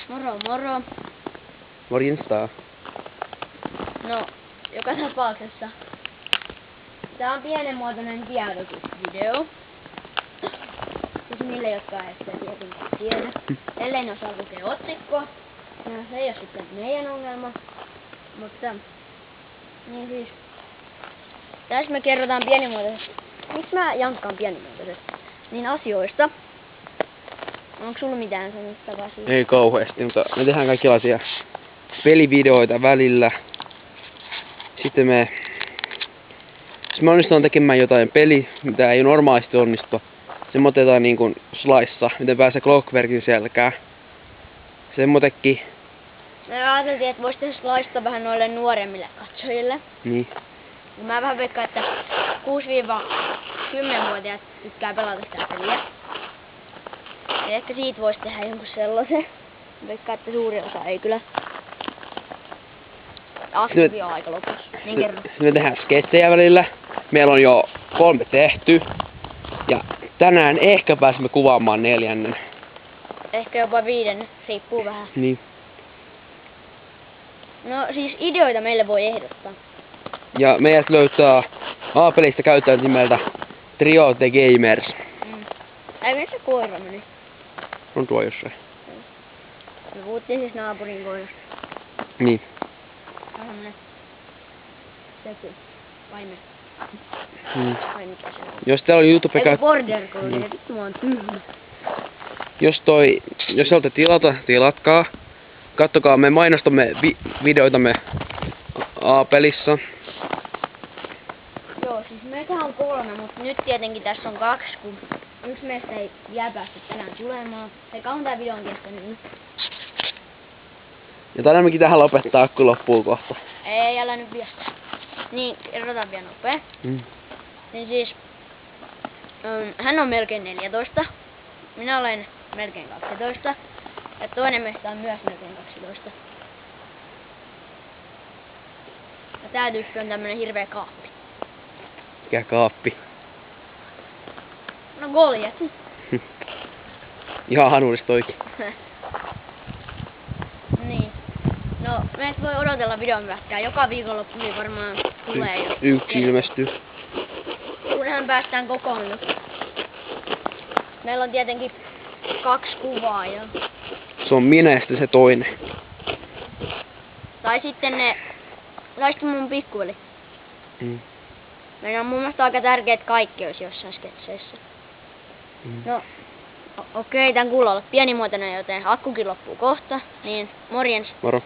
Moro moro. Morjesta. No, joka tapauksessa. Tää on pienenmuotoinen tiedotusvideo. Siis niille, jotka eivät sitä tietenkään tiedä. Ellei ne osaa lukea otsikkoa. No se ei oo sitten meidän ongelma. Mutta niin siis. Tässä me kerrotaan pienimuotoisesti. Miksi mä jankkaan pienimuotoisesti? Niin asioista. Onko sulla mitään sanottavaa siitä? Ei kauheasti, mutta me tehdään kaikenlaisia pelivideoita välillä. Sitten me onnistutaan tekemään jotain peli, mitä ei normaalisti onnistu. Se otetaan niin kuin slaissa, miten pääsee Clockwerkin selkään. Semmotekin. Me ajateltiin, että vois tehdä slaista vähän noille nuoremmille katsojille. Niin. Mä vähän veikkaan, että 6-10-vuotiaat tykkää pelata sitä peliä. Ja ehkä siitä vois tehdä jonkun sellaisen. Veikkaan, että suuri osa ei kyllä. Aktiivi on aika lopussa. Niin kerro. Me tehdään sketsejä välillä. Meillä on jo 3 tehty. Ja tänään ehkä pääsemme kuvaamaan 4. Ehkä jopa 5, riippuu vähän. Niin. No siis ideoita meille voi ehdottaa. Ja meidät löytää A-pelistä käyttäjät nimeltä Trio The Gamers. Ai missä koira meni? On tuo jossain. Me puhuttiin siis naapurin koirasta. Niin. Tämmönen. Sekin. Paime. Vai mikä se on? Jos teillä on YouTube Eiku border collie, vittu mä oon tyhmä. Jos haluatte tilata, tilatkaa. Kattokaa, me mainostamme videoitamme A-pelissä. Joo, siis meitähän on 3, mutta nyt tietenkin tässä on 2, kun yksi meistä ei vielä päässyt tänään tulemaan. Ei kauan tää video on kestänyt. Ja tänään mekin tähän lopettaa, kun loppuu kohta. Ei, älä nyt vielä. Niin, kerrotaan vielä nopea. Niin siis, hän on melkein 14. Minä olen melkein 12. Ja toinen meistä on myös melkein 12. Ja tää tyyppi on tämmönen hirveä kaappi. Mikä kaappi? No Goljatti. Ihan hanurista oikein. Niin. No, meitä voi odotella videon pätkää. Joka viikonloppu niin varmaan tulee jo. Yksi ilmestyy. Kunhan päästään kokoon. Meillä on tietenkin 2 kuvaa ja... Se on minä ja sitten se toinen. Tai sitten mun pikkuveli. Meidän on mun mielestä aika tärkeet kaikki olisi jossain sketseissä. No, okei, tän kuulla olla pienimuotoinen, joten akkukin loppuu kohta. Niin, morjens. Moro.